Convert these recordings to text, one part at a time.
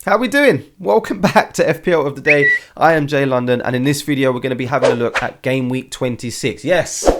How we doing? Welcome back to FPL of the day. I am Jay London, and in this video we're going to be having a look at game week 26. Yes,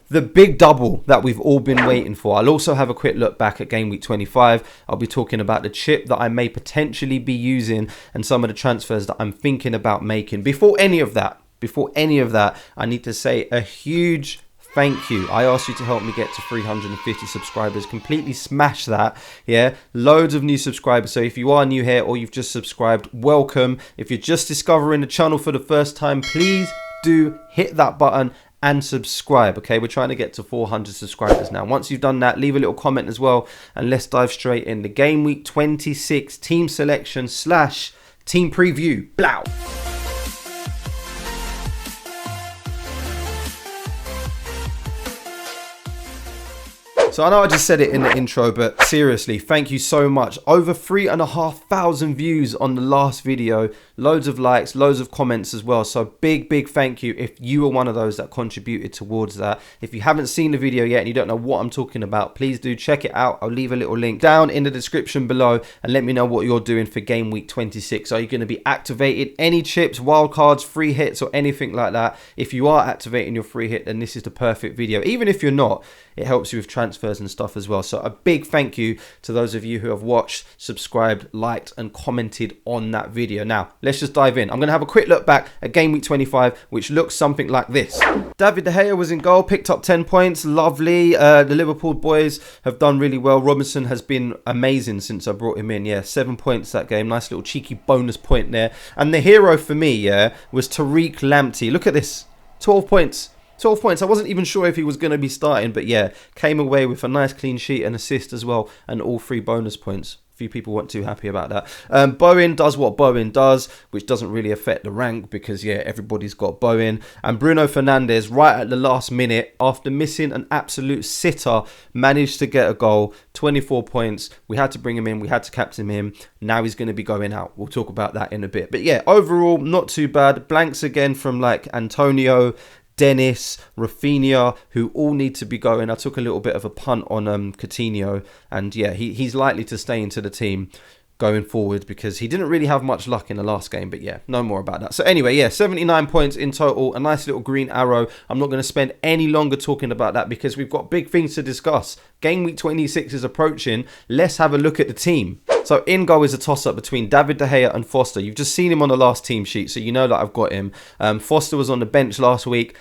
the big double that we've all been waiting for. I'll also have a quick look back at game week 25. I'll be talking about the chip that I may potentially be using and some of the transfers that I'm thinking about making. Before any of that, I need to say a huge thank you. I asked you to help me get to 350 subscribers. Completely smash that. Yeah, loads of new subscribers. So if you are new here or you've just subscribed, welcome. If you're just discovering the channel for the first time, please do hit that button and subscribe. Okay, we're trying to get to 400 subscribers now. Once you've done that, leave a little comment as well, and let's dive straight in the game week 26 team selection / team preview. Blow. So I know I just said it in the intro, but seriously, thank you so much. Over 3,500 views on the last video, loads of likes, loads of comments as well. So big thank you if you were one of those that contributed towards that. If you haven't seen the video yet and you don't know what I'm talking about, please do check it out. I'll leave a little link down in the description below and let me know what you're doing for game week 26. Are you going to be activated any chips, wildcards, free hits or anything like that? If you are activating your free hit, then this is the perfect video. Even if you're not, it helps you with transfers and stuff as well. So a big thank you to those of you who have watched, subscribed, liked and commented on that video. Now let's just dive in. I'm going to have a quick look back at game week 25, which looks something like this. David De Gea was in goal, picked up 10 points. Lovely. The Liverpool boys have done really well. Robinson has been amazing since I brought him in. Yeah, 7 points that game. Nice little cheeky bonus point there. And the hero for me, yeah, was Tariq Lamptey. Look at this, 12 points. 12 points. I wasn't even sure if he was going to be starting, but yeah, came away with a nice clean sheet and assist as well, and all 3 bonus points. A few people weren't too happy about that. Bowen does what Bowen does, which doesn't really affect the rank because, yeah, everybody's got Bowen. And Bruno Fernandes, right at the last minute, after missing an absolute sitter, managed to get a goal, 24 points. We had to bring him in. We had to captain him. Now he's going to be going out. We'll talk about that in a bit. But yeah, overall, not too bad. Blanks again from like Antonio, Dennis, Rafinha, who all need to be going. I took a little bit of a punt on Coutinho, and yeah, he's likely to stay into the team going forward because he didn't really have much luck in the last game. But yeah, no more about that. So anyway, yeah, 79 points in total, a nice little green arrow. I'm not going to spend any longer talking about that because we've got big things to discuss. Game week 26 is approaching. Let's have a look at the team. So in goal is a toss-up between David De Gea and Foster. You've just seen him on the last team sheet, so you know that I've got him. Foster was on the bench last week.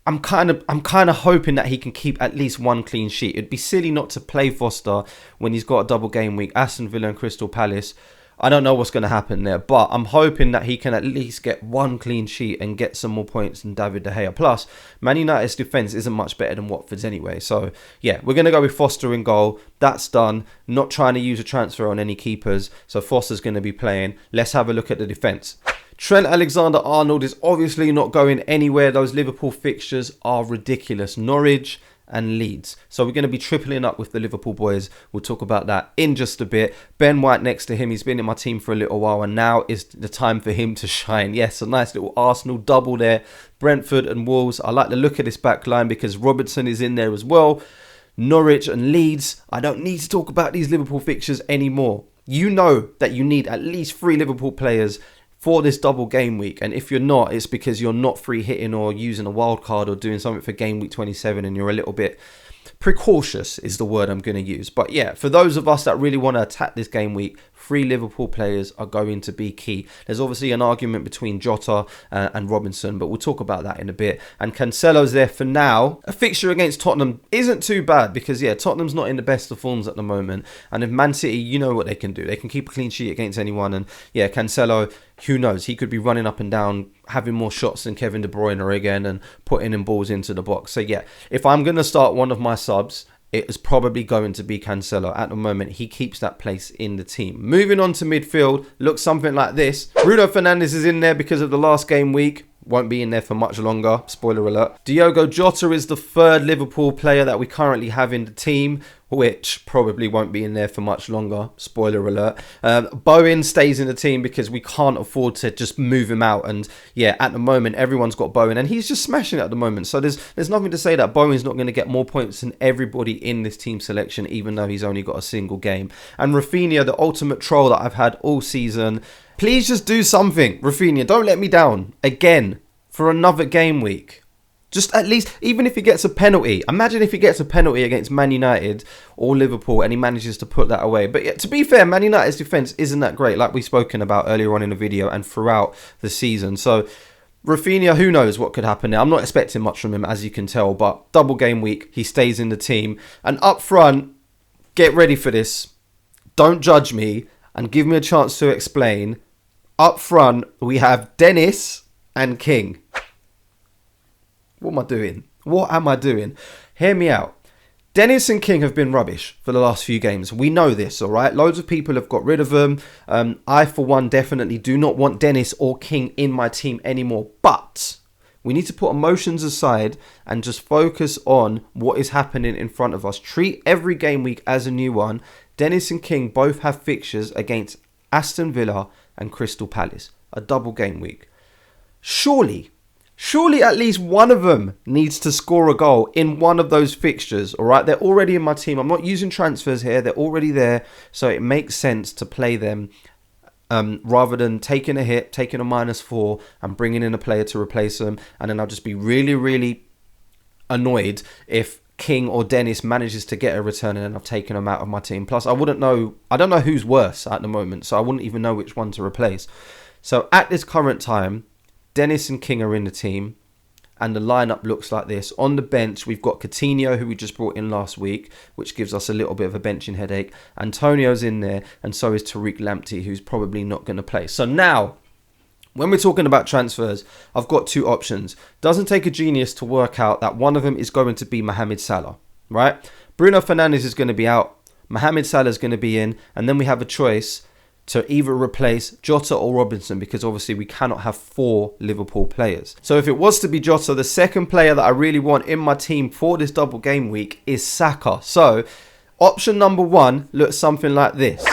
I'm kind of hoping that he can keep at least one clean sheet. It'd be silly not to play Foster when he's got a double game week, Aston Villa and Crystal Palace. I don't know what's going to happen there, but I'm hoping that he can at least get one clean sheet and get some more points than David De Gea. Plus, Man United's defence isn't much better than Watford's anyway. So, yeah, we're going to go with Foster in goal. That's done. Not trying to use a transfer on any keepers. So, Foster's going to be playing. Let's have a look at the defence. Trent Alexander-Arnold is obviously not going anywhere. Those Liverpool fixtures are ridiculous. Norwich and Leeds. So we're going to be tripling up with the Liverpool boys. We'll talk about that in just a bit. Ben White next to him. He's been in my team for a little while and now is the time for him to shine. Yes, a nice little Arsenal double there. Brentford and Wolves. I like the look of this back line because Robertson is in there as well. Norwich and Leeds. I don't need to talk about these Liverpool fixtures anymore. You know that you need at least 3 Liverpool players for this double game week, and if you're not, it's because you're not free hitting or using a wild card or doing something for game week 27 and you're a little bit precautious is the word I'm going to use. But yeah, for those of us that really want to attack this game week, 3 Liverpool players are going to be key. There's obviously an argument between Jota and Robinson, but we'll talk about that in a bit. And Cancelo's there for now. A fixture against Tottenham isn't too bad because, yeah, Tottenham's not in the best of forms at the moment. And if Man City, you know what they can do. They can keep a clean sheet against anyone. And yeah, Cancelo, who knows? He could be running up and down, having more shots than Kevin De Bruyne again and putting in balls into the box. So yeah, if I'm going to start one of my subs, it is probably going to be Cancelo. At the moment, he keeps that place in the team. Moving on to midfield, looks something like this. Bruno Fernandes is in there because of the last game week. Won't be in there for much longer. Spoiler alert. Diogo Jota is the 3rd Liverpool player that we currently have in the team. which probably won't be in there for much longer. Spoiler alert. Bowen stays in the team because we can't afford to just move him out. And yeah, at the moment, everyone's got Bowen and he's just smashing it at the moment. So there's nothing to say that Bowen's not going to get more points than everybody in this team selection, even though he's only got a single game. And Rafinha, the ultimate troll that I've had all season. Please just do something, Rafinha. Don't let me down again for another game week. Just at least, even if he gets a penalty. Imagine if he gets a penalty against Man United or Liverpool and he manages to put that away. But yeah, to be fair, Man United's defence isn't that great, like we've spoken about earlier on in the video and throughout the season. So Rafinha, who knows what could happen there. I'm not expecting much from him, as you can tell. But double game week, he stays in the team. And up front, get ready for this. Don't judge me and give me a chance to explain. Up front, we have Dennis and King. What am I doing? What am I doing? Hear me out. Dennis and King have been rubbish for the last few games. We know this, all right? Loads of people have got rid of them. I, for one, definitely do not want Dennis or King in my team anymore. But we need to put emotions aside and just focus on what is happening in front of us. Treat every game week as a new one. Dennis and King both have fixtures against Aston Villa and Crystal Palace. A double game week. Surely at least one of them needs to score a goal in one of those fixtures, all right? They're already in my team. I'm not using transfers here. They're already there. So it makes sense to play them rather than taking a hit, taking a -4 and bringing in a player to replace them. And then I'll just be really, really annoyed if King or Dennis manages to get a return and then I've taken them out of my team. Plus, I don't know who's worse at the moment. So I wouldn't even know which one to replace. So at this current time, Dennis and King are in the team and the lineup looks like this. On the bench, we've got Coutinho, who we just brought in last week, which gives us a little bit of a benching headache. Antonio's in there and so is Tariq Lamptey, who's probably not going to play. So now, when we're talking about transfers, I've got two options. Doesn't take a genius to work out that one of them is going to be Mohamed Salah, right? Bruno Fernandes is going to be out. Mohamed Salah is going to be in. And then we have a choice to either replace Jota or Robinson, because obviously we cannot have 4 Liverpool players. So if it was to be Jota, the second player that I really want in my team for this double game week is Saka. So option number 1 looks something like this.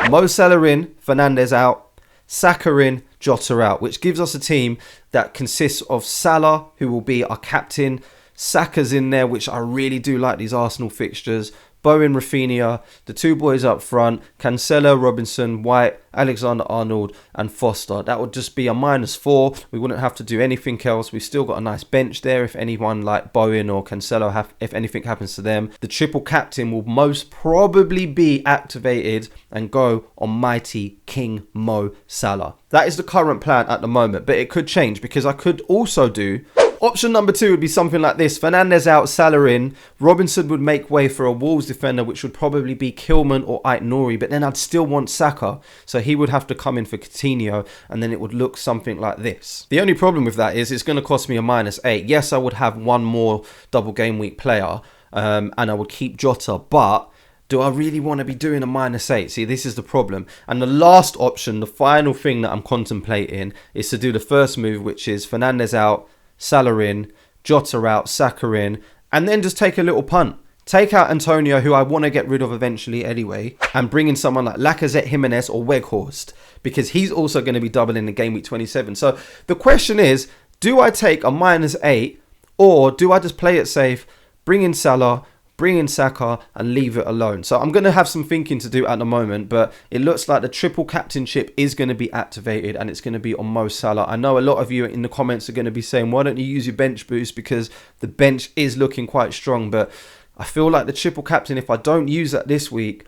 Mo Salah in, Fernandes out, Saka in, Jota out, which gives us a team that consists of Salah, who will be our captain, Saka's in there, which I really do like these Arsenal fixtures, Bowen, Rafinha, the 2 boys up front, Cancelo, Robinson, White, Alexander-Arnold and Foster. That would just be a -4. We wouldn't have to do anything else. We've still got a nice bench there if anyone like Bowen or Cancelo, if anything happens to them. The triple captain will most probably be activated and go on mighty King Mo Salah. That is the current plan at the moment, but it could change because I could also do... Option number 2 would be something like this. Fernandes out, Salah in. Robinson would make way for a Wolves defender, which would probably be Kilman or Ait-Nouri. But then I'd still want Saka. So he would have to come in for Coutinho. And then it would look something like this. The only problem with that is it's going to cost me a -8. Yes, I would have one more double game week player. And I would keep Jota. But do I really want to be doing a -8? See, this is the problem. And the last option, the final thing that I'm contemplating, is to do the first move, which is Fernandes out, Salah in, Jota out, Saka in, and then just take a little punt. Take out Antonio, who I want to get rid of eventually anyway, and bring in someone like Lacazette, Jimenez or Weghorst, because he's also going to be doubling in game week 27. So the question is, do I take a -8 or do I just play it safe, bring in Salah, bring in Saka and leave it alone? So I'm going to have some thinking to do at the moment, but it looks like the triple captainship is going to be activated and it's going to be on Mo Salah. I know a lot of you in the comments are going to be saying, why don't you use your bench boost, because the bench is looking quite strong, but I feel like the triple captain, if I don't use that this week,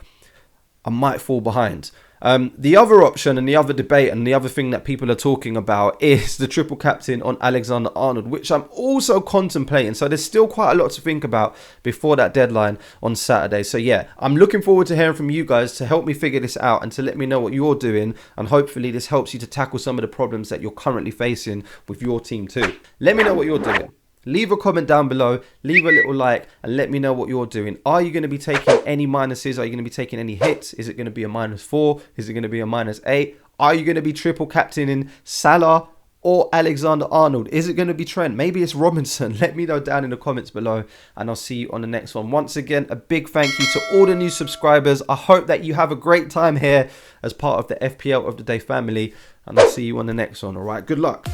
I might fall behind. The other option and the other debate and the other thing that people are talking about is the triple captain on Alexander-Arnold, which I'm also contemplating. So there's still quite a lot to think about before that deadline on Saturday. So yeah, I'm looking forward to hearing from you guys to help me figure this out and to let me know what you're doing. And hopefully this helps you to tackle some of the problems that you're currently facing with your team too. Let me know what you're doing. Leave a comment down below, leave a little like, and let me know what you're doing. Are you going to be taking any minuses? Are you going to be taking any hits? Is it going to be a -4? Is it going to be a -8? Are you going to be triple captaining Salah or Alexander-Arnold? Is it going to be Trent? Maybe it's Robinson. Let me know down in the comments below, and I'll see you on the next one. Once again, a big thank you to all the new subscribers. I hope that you have a great time here as part of the FPL of the Day family, and I'll see you on the next one. All right, good luck.